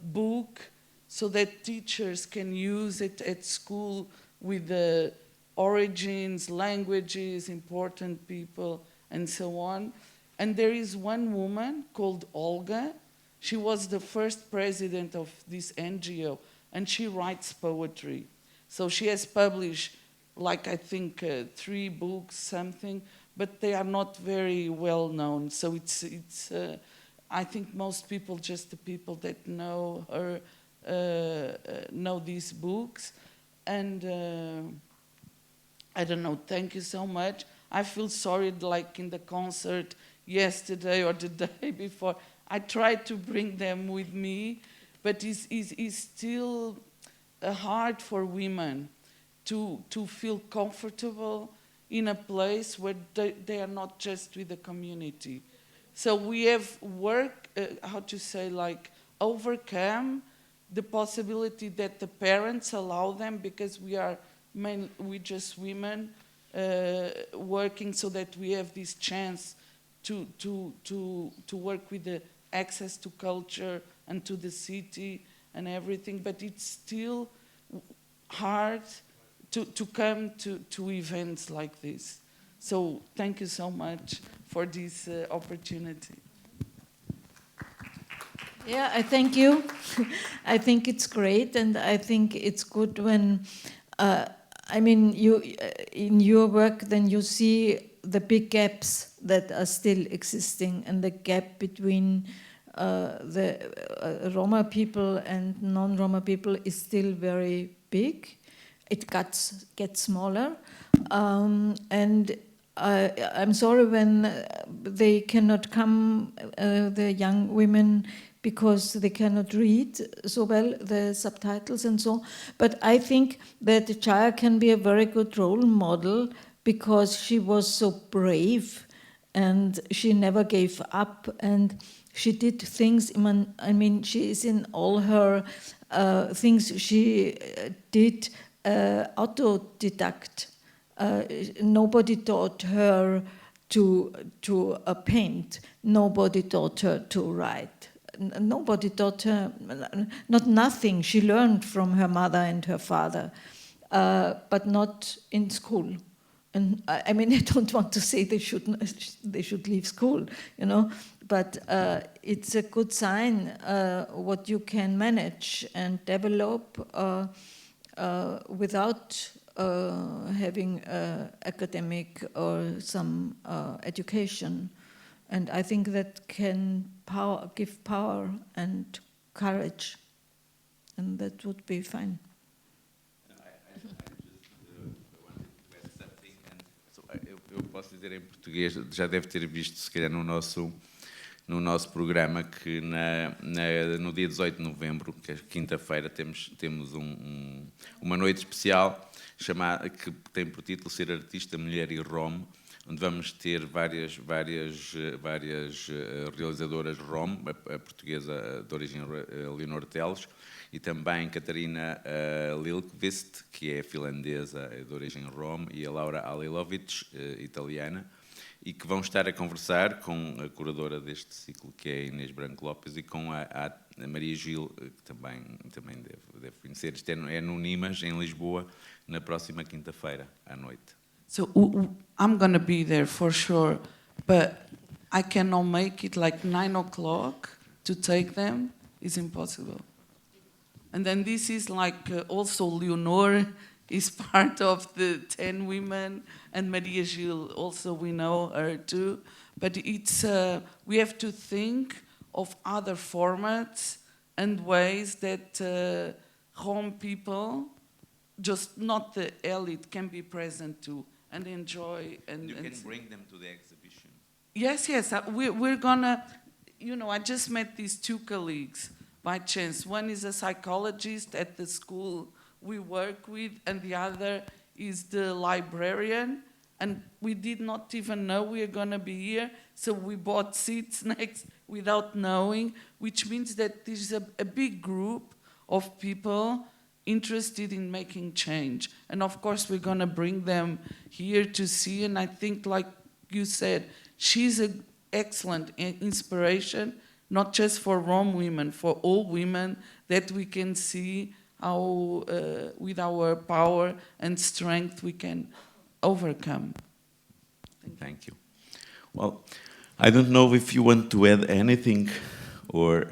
book so that teachers can use it at school with the origins, languages, important people, and so on. And there is one woman called Olga. She was the first president of this NGO, and she writes poetry. So she has published, like I think 3 books, something, but they are not very well known. So it's I think most people, just the people that know her, know these books. And I don't know, thank you so much. I feel sorry, like in the concert yesterday or the day before, I tried to bring them with me, but it's still hard for women. to feel comfortable in a place where they are not just with the community. So we have worked, how to say, like overcome the possibility that the parents allow them, because we just women working so that we have this chance to work with the access to culture and to the city and everything, but it's still hard to come to events like this. So thank you so much for this opportunity. Yeah, I thank you. I think it's great, and I think it's good when, I mean, you in your work, then you see the big gaps that are still existing, and the gap between the Roma people and non-Roma people is still very big. It gets smaller, and I'm sorry when they cannot come, the young women, because they cannot read so well the subtitles and so. But I think that Chaya can be a very good role model because she was so brave and she never gave up and she did things. I mean, she is in all her things she did autodidact. Nobody taught her to paint. Nobody taught her to write. Nobody taught her, not nothing. She learned from her mother and her father, but not in school. And I mean, I don't want to say they should leave school, you know, but it's a good sign what you can manage and develop without having academic or some education. And I think that can give power and courage, and that would be fine. I just wanted to add something, and so eu posso dizer em português, já deve ter visto se calhar no nosso programa que no dia 18 de novembro, que é quinta-feira, temos uma noite especial chamada, que tem por título Ser Artista, Mulher e Rom, onde vamos ter várias realizadoras rom, a portuguesa de origem Leonor Teles, e também Katarina Lilkvist, que é finlandesa de origem rom, e a Laura Alilovic, italiana, e que vão estar a conversar com a curadora deste ciclo, que é a Inês Branco Lopes, e com a Maria Gil, que também deve conhecer. Isto é no Nimas, em Lisboa, na próxima quinta-feira, à noite. So I'm going to be there for sure, but I cannot make it like 9 o'clock to take them. It's impossible. And then this is like also Leonor is part of the 10 women, and Maria Gil also, we know her too. But it's we have to think of other formats and ways that Rom people, just not the elite, can be present too. And enjoy and you can bring them to the exhibition. Yes, we're gonna, you know, I just met these two colleagues by chance. One is a psychologist at the school we work with, and the other is the librarian, and we did not even know we were gonna be here, so we bought seats next without knowing, which means that there's a big group of people interested in making change. And of course, we're going to bring them here to see. And I think, like you said, she's an excellent inspiration, not just for Rom women, for all women, that we can see how, with our power and strength, we can overcome. Thank you. Well, I don't know if you want to add anything, or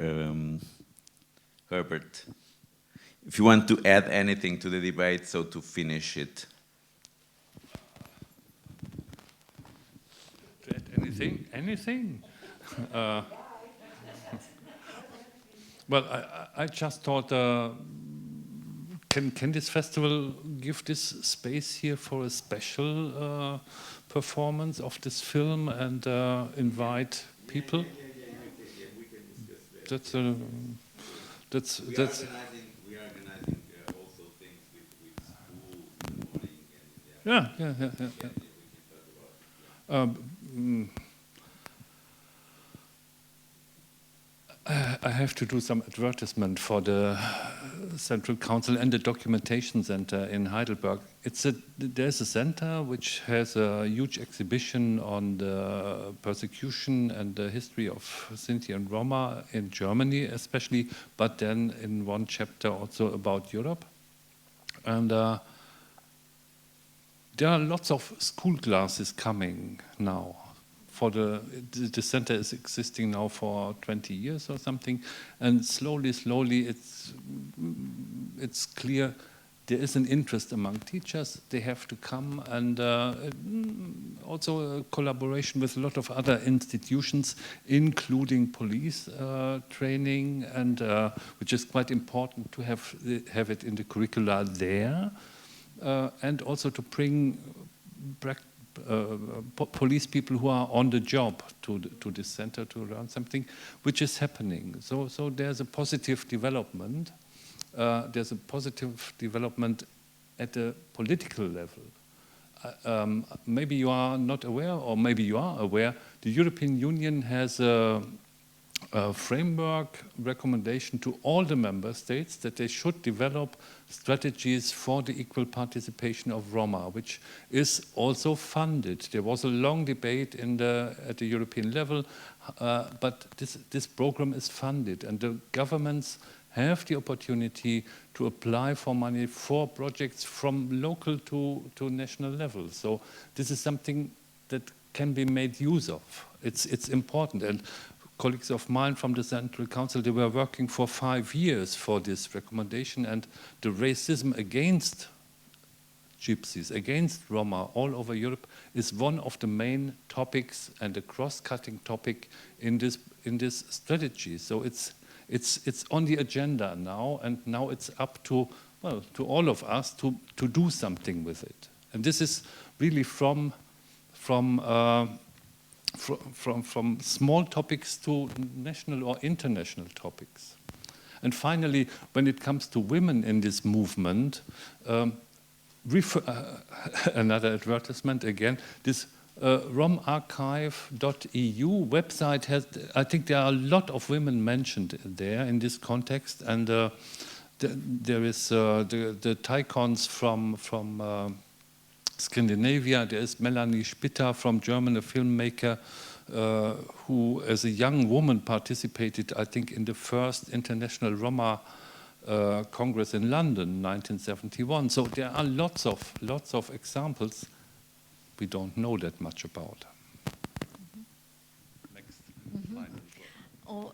Herbert, if you want to add anything to the debate, so to finish it. To add anything? Anything? Well, I just thought, can this festival give this space here for a special performance of this film and invite people? We can discuss that. That's We are organizing also things with schools Yeah. I have to do some advertisement for the Central Council and the Documentation Center in Heidelberg. There's a center which has a huge exhibition on the persecution and the history of Sinti and Roma in Germany especially, but then in one chapter also about Europe. And there are lots of school classes coming now. The center is existing now for 20 years or something, and slowly it's clear there is an interest among teachers. They have to come, and also a collaboration with a lot of other institutions, including police training, and which is quite important to have it in the curricula there, and also to bring police people who are on the job to this center to learn something, which is happening. So there's a positive development. There's a positive development at the political level. Maybe you are not aware, or maybe you are aware, the European Union has a framework recommendation to all the member states that they should develop strategies for the equal participation of Roma, which is also funded. There was a long debate at the European level, but this program is funded, and the governments have the opportunity to apply for money for projects from local to national level. So this is something that can be made use of. It's important. And colleagues of mine from the Central Council, they were working for 5 years for this recommendation, and the racism against Gypsies, against Roma all over Europe is one of the main topics and a cross-cutting topic in this strategy. So it's on the agenda now, and now it's up to all of us to do something with it. And this is really from small topics to national or international topics. And finally, when it comes to women in this movement, another advertisement again, this romarchive.eu website has, I think there are a lot of women mentioned there in this context, and there is the Tycons from Scandinavia. There is Melanie Spitta from Germany, a filmmaker who, as a young woman, participated, I think, in the first International Roma Congress in London, 1971. So there are lots of examples we don't know that much about. Next slide. Oh,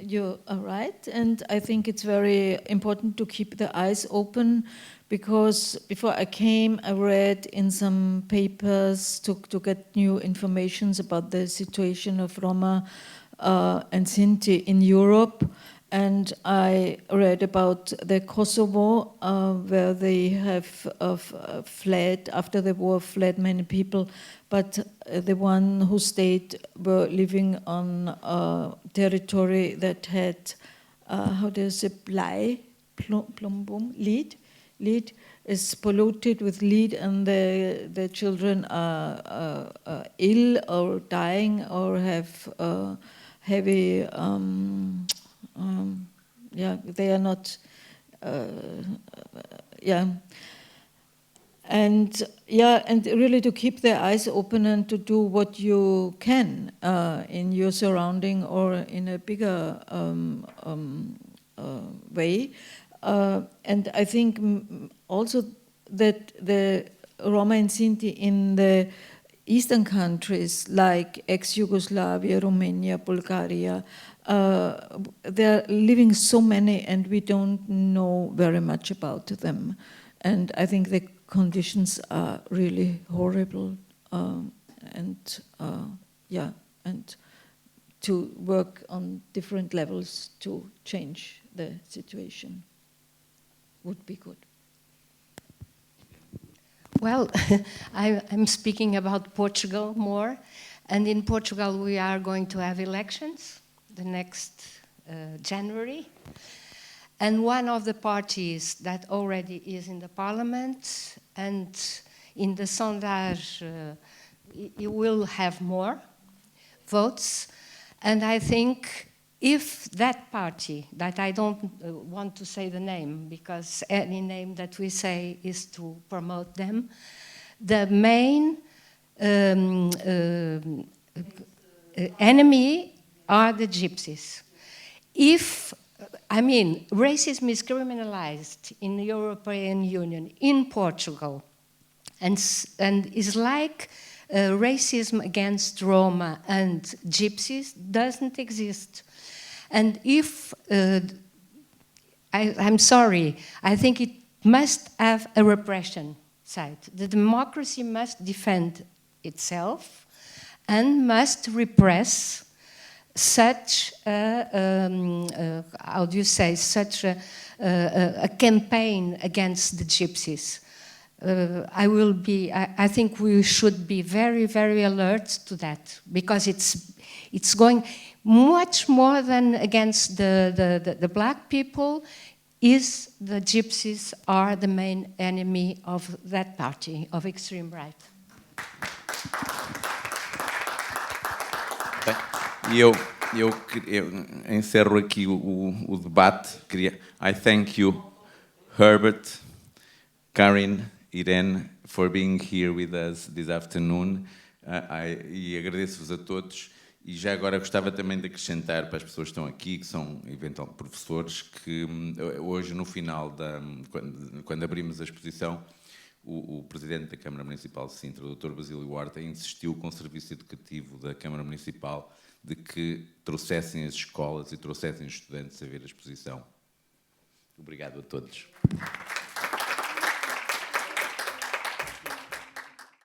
you are right, and I think it's very important to keep the eyes open, because before I came, I read in some papers to get new information about the situation of Roma and Sinti in Europe, and I read about the Kosovo, where they have fled, after the war, fled many people, but the one who stayed were living on territory that had, how do you say, lead is polluted with lead, and the children are ill or dying or have heavy, they are not, and really to keep their eyes open and to do what you can in your surrounding or in a bigger way. And I think also that the Roma and Sinti in the Eastern countries like ex-Yugoslavia, Romania, Bulgaria, they're living so many, and we don't know very much about them. And I think the conditions are really horrible, and to work on different levels to change the situation would be good. Well, I'm speaking about Portugal more, and in Portugal we are going to have elections the next January, and one of the parties that already is in the parliament, and in the sondage it will have more votes. And I think if that party, that I don't want to say the name, because any name that we say is to promote them, the main enemy are the gypsies. If, I mean, racism is criminalized in the European Union, in Portugal, and is like racism against Roma and gypsies doesn't exist. And if, I'm sorry, I think it must have a repression side. The democracy must defend itself and must repress such how do you say, such a campaign against the gypsies. I think we should be very, very alert to that, because it's going much more than against the black people. The gypsies are the main enemy of that party, of extreme right. Bem, eu encerro aqui o debate. I thank you, Herbert, Karin, Irene, for being here with us this afternoon. E agradeço-vos a todos. E já agora gostava também de acrescentar para as pessoas que estão aqui, que são eventualmente professores, que hoje, no final, quando abrimos a exposição, o Presidente da Câmara Municipal de Sintra, o Dr. Basílio Horta, insistiu com o Serviço Educativo da Câmara Municipal de que trouxessem as escolas e trouxessem os estudantes a ver a exposição. Obrigado a todos.